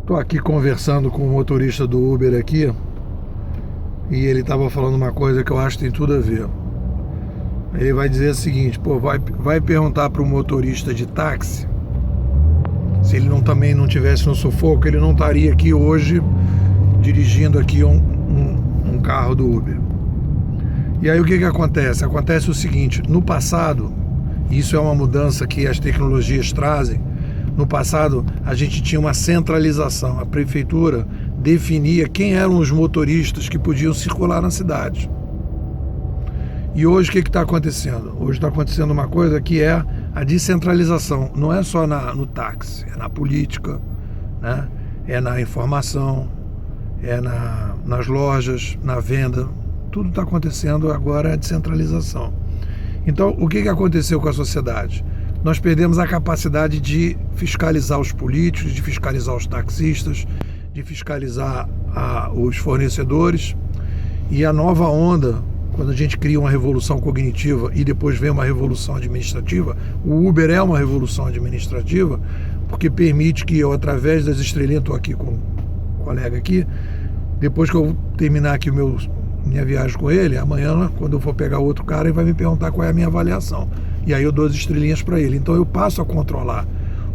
Tô aqui conversando com o motorista do Uber aqui e ele tava falando uma coisa que eu acho que tem tudo a ver. Ele vai dizer o seguinte, pô, vai perguntar para o motorista de táxi se ele também não tivesse no sufoco, ele não estaria aqui hoje dirigindo aqui um carro do Uber. E aí o que acontece? Acontece o seguinte, no passado, isso é uma mudança que as tecnologias trazem. No passado, a gente tinha uma centralização. A prefeitura definia quem eram os motoristas que podiam circular na cidade. E hoje o que está acontecendo? Hoje está acontecendo uma coisa que é a descentralização. Não é só no táxi, é na política, né? É na informação, é nas lojas, na venda. Tudo está acontecendo agora, a descentralização. Então, o que aconteceu com a sociedade? Nós perdemos a capacidade de fiscalizar os políticos, de fiscalizar os taxistas, de fiscalizar os fornecedores. E a nova onda, quando a gente cria uma revolução cognitiva e depois vem uma revolução administrativa, o Uber é uma revolução administrativa, porque permite que eu, através das estrelinhas, estou aqui com um colega aqui, depois que eu terminar aqui minha viagem com ele, amanhã, quando eu for pegar outro cara, ele vai me perguntar qual é a minha avaliação. E aí eu dou as estrelinhas para ele. Então eu passo a controlar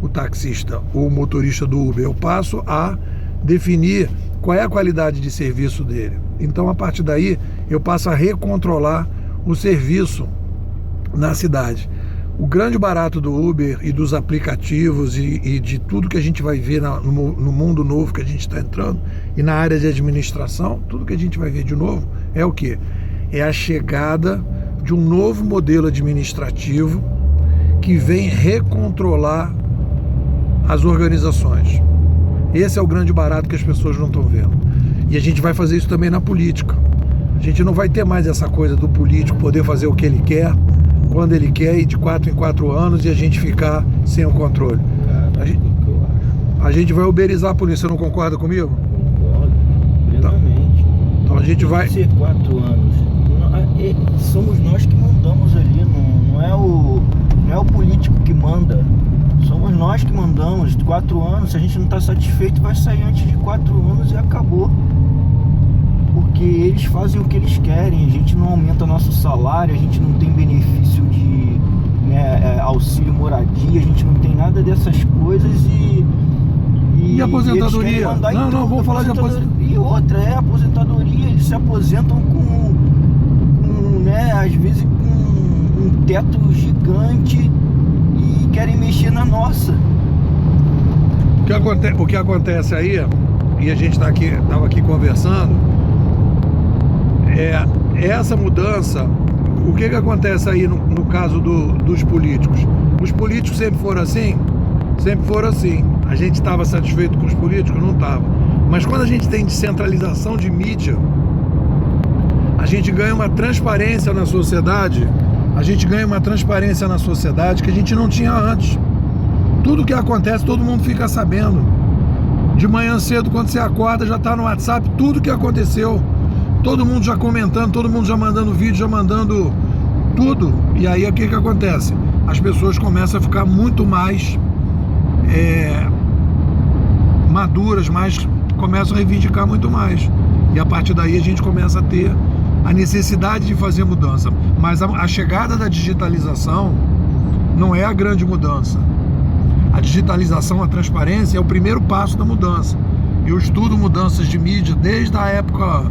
o taxista ou o motorista do Uber. Eu passo a definir qual é a qualidade de serviço dele. Então, a partir daí, eu passo a recontrolar o serviço na cidade. O grande barato do Uber e dos aplicativos e de tudo que a gente vai ver no mundo novo que a gente está entrando e na área de administração, tudo que a gente vai ver de novo é o quê? É a chegada de um novo modelo administrativo que vem recontrolar as organizações. Esse é o grande barato que as pessoas não estão vendo. E a gente vai fazer isso também na política. A gente não vai ter mais essa coisa do político poder fazer o que ele quer, quando ele quer, e de 4 em 4 anos, e a gente ficar sem o controle. A gente vai uberizar a polícia, você não concorda comigo? Concordo, plenamente. Então a gente vai... Ser 4 anos. Somos nós que mandamos ali, não é o político que manda. Somos nós que mandamos. 4 anos, se a gente não está satisfeito, vai sair antes de 4 anos e acabou. Porque eles fazem o que eles querem, a gente não aumenta nosso salário, a gente não tem benefício de auxílio moradia, a gente não tem nada dessas coisas E aposentadoria? Não, vamos falar de aposentadoria. E outra, aposentadoria, eles se aposentam com às vezes com um teto gigante e querem mexer na nossa. O que acontece aí, e a gente estava aqui conversando, é essa mudança. O que acontece aí no caso dos políticos? Os políticos sempre foram assim? Sempre foram assim. A gente estava satisfeito com os políticos? Não estava. Mas quando a gente tem descentralização de mídia, a gente ganha uma transparência na sociedade. A gente ganha uma transparência na sociedade que a gente não tinha antes. Tudo que acontece, todo mundo fica sabendo. De manhã cedo, quando você acorda, já está no WhatsApp tudo que aconteceu. Todo mundo já comentando, todo mundo já mandando vídeo, já mandando tudo. E aí o que acontece? As pessoas começam a ficar muito mais maduras, começam a reivindicar muito mais. E a partir daí a gente começa a ter a necessidade de fazer mudança. Mas a chegada da digitalização não é a grande mudança. A digitalização, a transparência é o primeiro passo da mudança. Eu estudo mudanças de mídia desde a época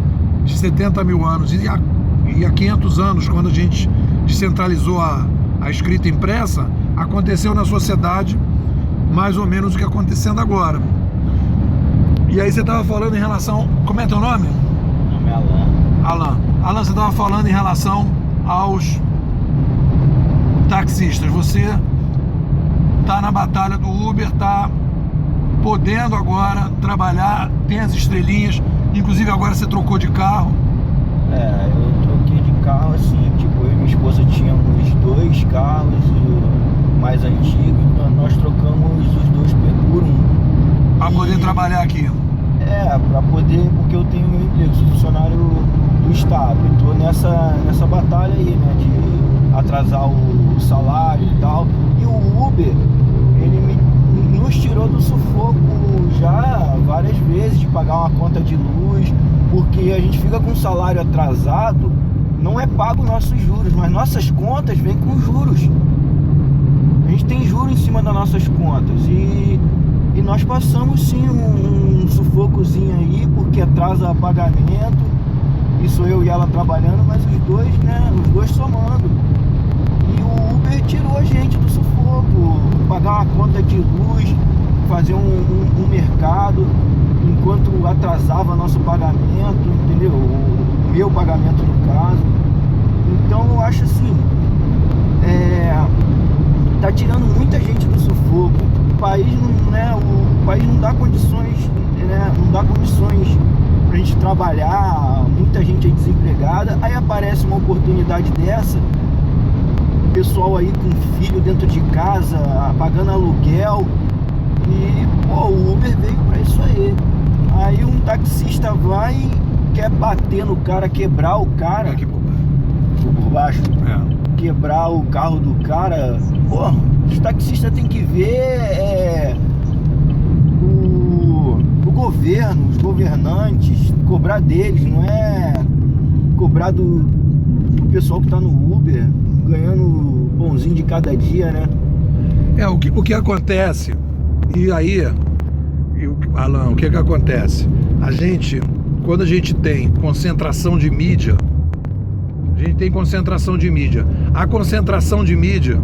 de 70 mil anos e há 500 anos, quando a gente descentralizou a escrita impressa, aconteceu na sociedade mais ou menos o que está acontecendo agora. E aí você estava falando em relação... Como é teu nome? Meu nome é Alan. Alan, você estava falando em relação aos taxistas. Você está na batalha do Uber, está podendo agora trabalhar, tem as estrelinhas, inclusive agora você trocou de carro. Eu troquei de carro, assim, tipo, eu e minha esposa tínhamos 2 carros mais antigos, nós trocamos os 2 por um. Para poder trabalhar aqui. Para poder, porque eu tenho meu emprego, sou funcionário do Estado, e tô nessa batalha aí, né, de atrasar o salário e tal. E o Uber, ele nos tirou do sufoco já pagar uma conta de luz, porque a gente fica com um salário atrasado, não é pago nossos juros, mas nossas contas vêm com juros. A gente tem juros em cima das nossas contas e nós passamos sim um sufocozinho aí, porque atrasa pagamento, e sou eu e ela trabalhando, mas os dois, né, os dois somando. E o Uber tirou a gente do sufoco, pagar uma conta de luz, fazer um mercado, enquanto atrasava nosso pagamento, entendeu? O meu pagamento no caso. Então eu acho assim, tá tirando muita gente do sufoco. O país não, né, o país não dá condições, né, não dá condições pra gente trabalhar, muita gente aí desempregada, aí aparece uma oportunidade dessa, pessoal aí com filho dentro de casa, pagando aluguel, e pô, o Uber veio pra isso aí. Aí um taxista vai e quer bater no cara, quebrar o cara Aqui por baixo, baixo. quebrar o carro do cara. Pô, os taxistas tem que ver o governo, os governantes, cobrar deles, não é cobrar do pessoal que tá no Uber, ganhando pãozinho de cada dia, né? O que acontece, e aí, Alan, o que acontece? Quando a gente tem concentração de mídia, a concentração de mídia,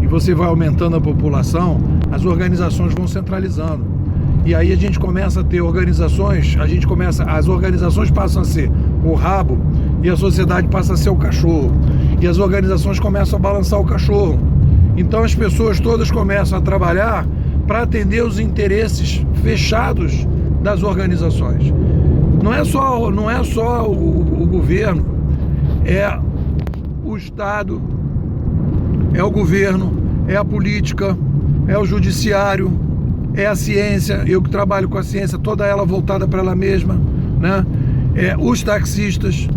e você vai aumentando a população, as organizações vão centralizando. E aí a gente começa a ter organizações, as organizações passam a ser o rabo e a sociedade passa a ser o cachorro. E as organizações começam a balançar o cachorro. Então as pessoas todas começam a trabalhar para atender os interesses fechados das organizações. Não é só o governo, é o Estado, é o governo, é a política, é o judiciário, é a ciência, eu que trabalho com a ciência, toda ela voltada para ela mesma, né? Os taxistas.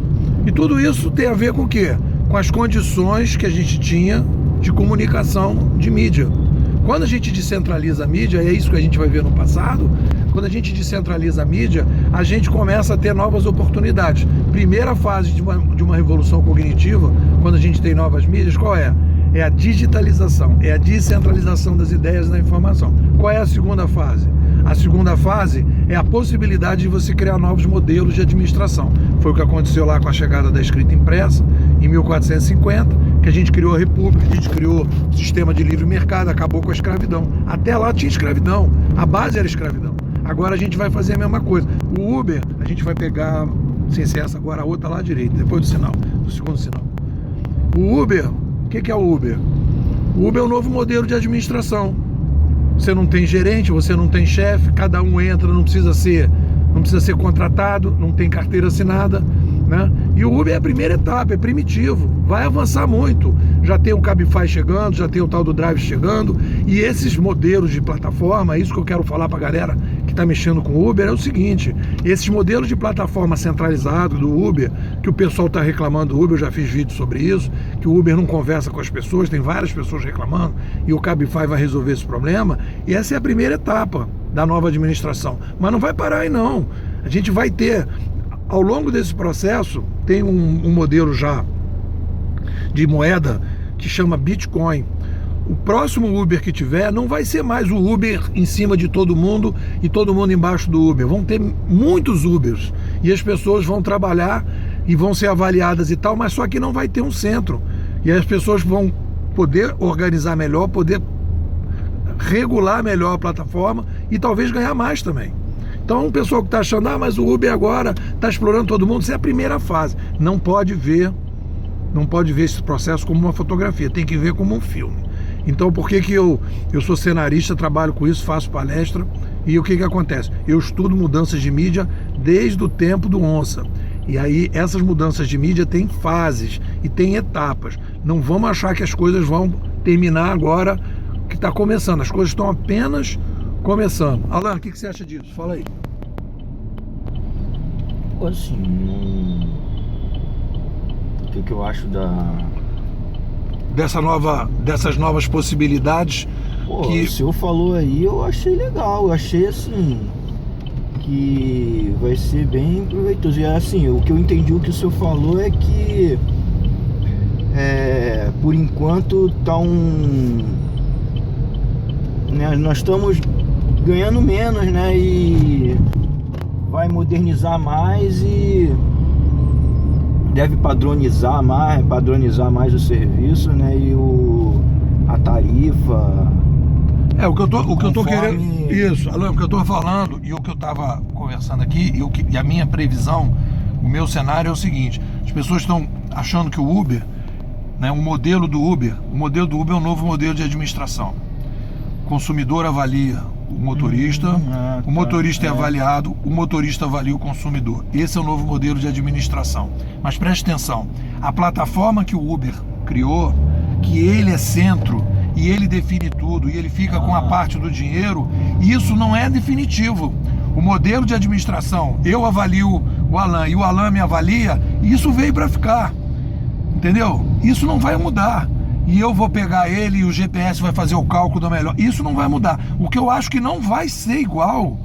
E tudo isso tem a ver com o quê? Com as condições que a gente tinha de comunicação de mídia. Quando a gente descentraliza a mídia, é isso que a gente vai ver no passado, quando a gente descentraliza a mídia, a gente começa a ter novas oportunidades. Primeira fase de uma revolução cognitiva, quando a gente tem novas mídias, qual é? É a digitalização, é a descentralização das ideias e da informação. Qual é a segunda fase? A segunda fase é a possibilidade de você criar novos modelos de administração. Foi o que aconteceu lá com a chegada da escrita impressa, em 1450, que a gente criou a República, a gente criou o sistema de livre mercado, acabou com a escravidão. Até lá tinha escravidão, a base era escravidão. Agora a gente vai fazer a mesma coisa. O Uber, a gente vai pegar, sem ser essa, agora a outra lá à direita, depois do segundo sinal. O Uber, o que é o Uber? O Uber é um novo modelo de administração. Você não tem gerente, você não tem chefe, cada um entra, não precisa ser contratado, não tem carteira assinada, né? E o Uber é a primeira etapa, é primitivo, vai avançar muito. Já tem o Cabify chegando, já tem o tal do Drive chegando, e esses modelos de plataforma, isso que eu quero falar pra galera que tá mexendo com o Uber, é o seguinte: esses modelos de plataforma centralizado do Uber, que o pessoal tá reclamando do Uber, eu já fiz vídeo sobre isso, que o Uber não conversa com as pessoas, tem várias pessoas reclamando, e o Cabify vai resolver esse problema, e essa é a primeira etapa da nova administração. Mas não vai parar aí não, a gente vai ter, ao longo desse processo, tem um modelo já de moeda que chama Bitcoin. O próximo Uber que tiver não vai ser mais o Uber em cima de todo mundo e todo mundo embaixo do Uber. Vão ter muitos Ubers e as pessoas vão trabalhar e vão ser avaliadas e tal, mas só que não vai ter um centro. E as pessoas vão poder organizar melhor, poder regular melhor a plataforma e talvez ganhar mais também. Então o pessoal que está achando, mas o Uber agora está explorando todo mundo, isso é a primeira fase. Não pode ver esse processo como uma fotografia, tem que ver como um filme. Então por que eu sou cenarista, trabalho com isso, faço palestra, e o que acontece? Eu estudo mudanças de mídia desde o tempo do Onça. E aí essas mudanças de mídia têm fases e têm etapas. Não vamos achar que as coisas vão terminar agora que está começando, as coisas estão apenas começando. Alan, o que você acha disso? Fala aí. Assim, o que eu acho dessas novas possibilidades? Pô, o senhor falou aí, eu achei legal, eu achei assim que vai ser bem proveitoso. E assim, o que eu entendi, o que o senhor falou é que por enquanto tá né, nós estamos ganhando menos, né? E vai modernizar mais e deve padronizar mais o serviço, né? E a tarifa. O que eu tô querendo. Isso, Alan, o que eu tô falando e o que eu tava conversando aqui e a minha previsão, o meu cenário é o seguinte: as pessoas estão achando que o Uber, né, o modelo do Uber é um novo modelo de administração. O consumidor avalia o motorista, o motorista é avaliado, o motorista avalia o consumidor. Esse é o novo modelo de administração. Mas preste atenção, a plataforma que o Uber criou, que ele é centro e ele define tudo e ele fica com a parte do dinheiro, isso não é definitivo. O modelo de administração, eu avalio o Alan e o Alan me avalia, isso veio para ficar, entendeu? Isso não vai mudar. E eu vou pegar ele e o GPS vai fazer o cálculo da melhor. Isso não vai mudar. O que eu acho que não vai ser igual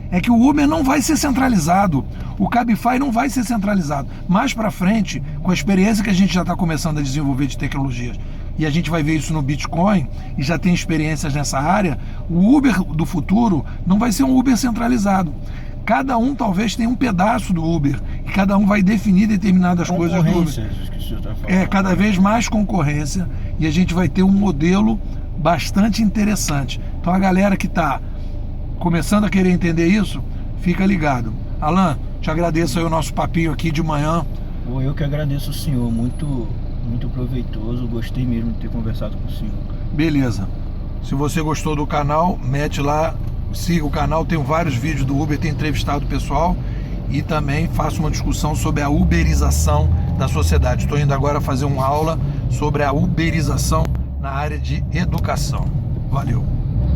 é que o Uber não vai ser centralizado. O Cabify não vai ser centralizado. Mais para frente, com a experiência que a gente já está começando a desenvolver de tecnologias, e a gente vai ver isso no Bitcoin, e já tem experiências nessa área, o Uber do futuro não vai ser um Uber centralizado. Cada um talvez tenha um pedaço do Uber, e cada um vai definir determinadas coisas do Uber. Cada vez mais concorrência, e a gente vai ter um modelo bastante interessante. Então a galera que está começando a querer entender isso, fica ligado. Alan, te agradeço aí o nosso papinho aqui de manhã. Eu que agradeço o senhor, muito proveitoso, gostei mesmo de ter conversado com o senhor. Beleza. Se você gostou do canal, mete lá, siga o canal, tem vários vídeos do Uber, tem entrevistado o pessoal e também faço uma discussão sobre a uberização da sociedade. Estou indo agora fazer uma aula sobre a uberização na área de educação. Valeu!